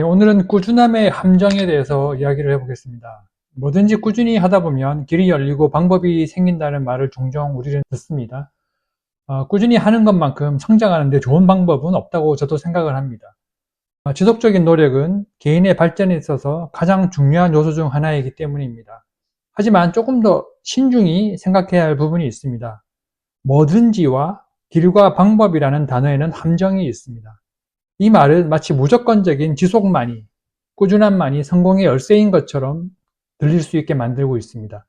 네, 오늘은 꾸준함의 함정에 대해서 이야기를 해보겠습니다. 뭐든지 꾸준히 하다 보면 길이 열리고 방법이 생긴다는 말을 종종 우리는 듣습니다. 꾸준히 하는 것만큼 성장하는 데 좋은 방법은 없다고 저도 생각을 합니다. 지속적인 노력은 개인의 발전에 있어서 가장 중요한 요소 중 하나이기 때문입니다. 하지만 조금 더 신중히 생각해야 할 부분이 있습니다. 뭐든지와 길과 방법이라는 단어에는 함정이 있습니다. 이 말은 마치 무조건적인 지속만이, 꾸준함만이 성공의 열쇠인 것처럼 들릴 수 있게 만들고 있습니다.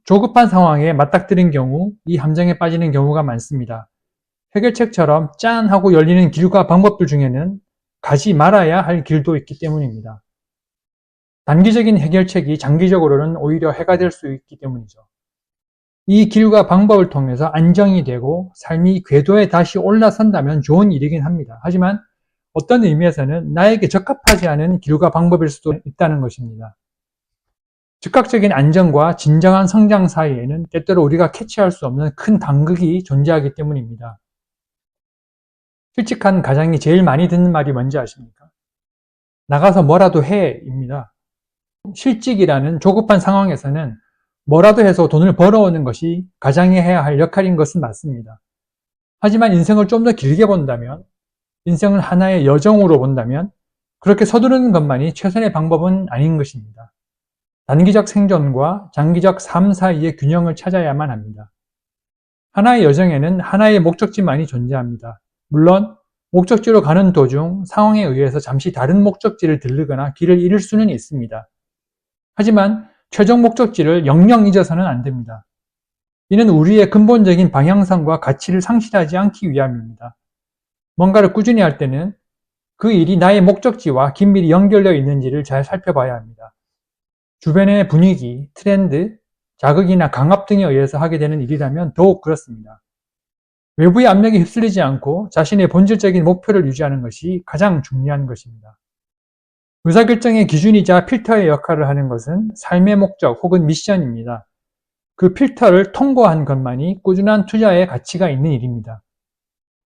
조급한 상황에 맞닥뜨린 경우 이 함정에 빠지는 경우가 많습니다. 해결책처럼 짠 하고 열리는 길과 방법들 중에는 가지 말아야 할 길도 있기 때문입니다. 단기적인 해결책이 장기적으로는 오히려 해가 될 수 있기 때문이죠. 이 길과 방법을 통해서 안정이 되고 삶이 궤도에 다시 올라선다면 좋은 일이긴 합니다. 하지만 어떤 의미에서는 나에게 적합하지 않은 길과 방법일 수도 있다는 것입니다. 즉각적인 안정과 진정한 성장 사이에는 때때로 우리가 캐치할 수 없는 큰 간극이 존재하기 때문입니다. 실직한 가장이 제일 많이 듣는 말이 뭔지 아십니까? 나가서 뭐라도 해 입니다. 실직이라는 조급한 상황에서는 뭐라도 해서 돈을 벌어오는 것이 가장이 해야 할 역할인 것은 맞습니다. 하지만 인생을 좀 더 길게 본다면, 인생을 하나의 여정으로 본다면 그렇게 서두르는 것만이 최선의 방법은 아닌 것입니다. 단기적 생존과 장기적 삶 사이의 균형을 찾아야만 합니다. 하나의 여정에는 하나의 목적지만이 존재합니다. 물론 목적지로 가는 도중 상황에 의해서 잠시 다른 목적지를 들르거나 길을 잃을 수는 있습니다. 하지만 최종 목적지를 영영 잊어서는 안 됩니다. 이는 우리의 근본적인 방향성과 가치를 상실하지 않기 위함입니다. 뭔가를 꾸준히 할 때는 그 일이 나의 목적지와 긴밀히 연결되어 있는지를 잘 살펴봐야 합니다. 주변의 분위기, 트렌드, 자극이나 강압 등에 의해서 하게 되는 일이라면 더욱 그렇습니다. 외부의 압력에 휩쓸리지 않고 자신의 본질적인 목표를 유지하는 것이 가장 중요한 것입니다. 의사결정의 기준이자 필터의 역할을 하는 것은 삶의 목적 혹은 미션입니다. 그 필터를 통과한 것만이 꾸준한 투자의 가치가 있는 일입니다.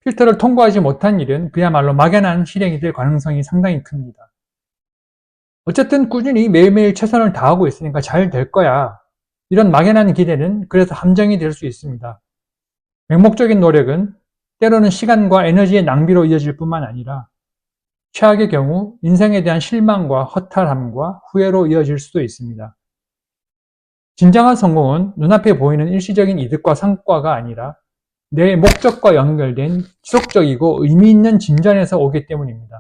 필터를 통과하지 못한 일은 그야말로 막연한 실행이 될 가능성이 상당히 큽니다. 어쨌든 꾸준히 매일매일 최선을 다하고 있으니까 잘 될 거야. 이런 막연한 기대는 그래서 함정이 될 수 있습니다. 맹목적인 노력은 때로는 시간과 에너지의 낭비로 이어질 뿐만 아니라 최악의 경우 인생에 대한 실망과 허탈함과 후회로 이어질 수도 있습니다. 진정한 성공은 눈앞에 보이는 일시적인 이득과 성과가 아니라 내 목적과 연결된 지속적이고 의미 있는 진전에서 오기 때문입니다.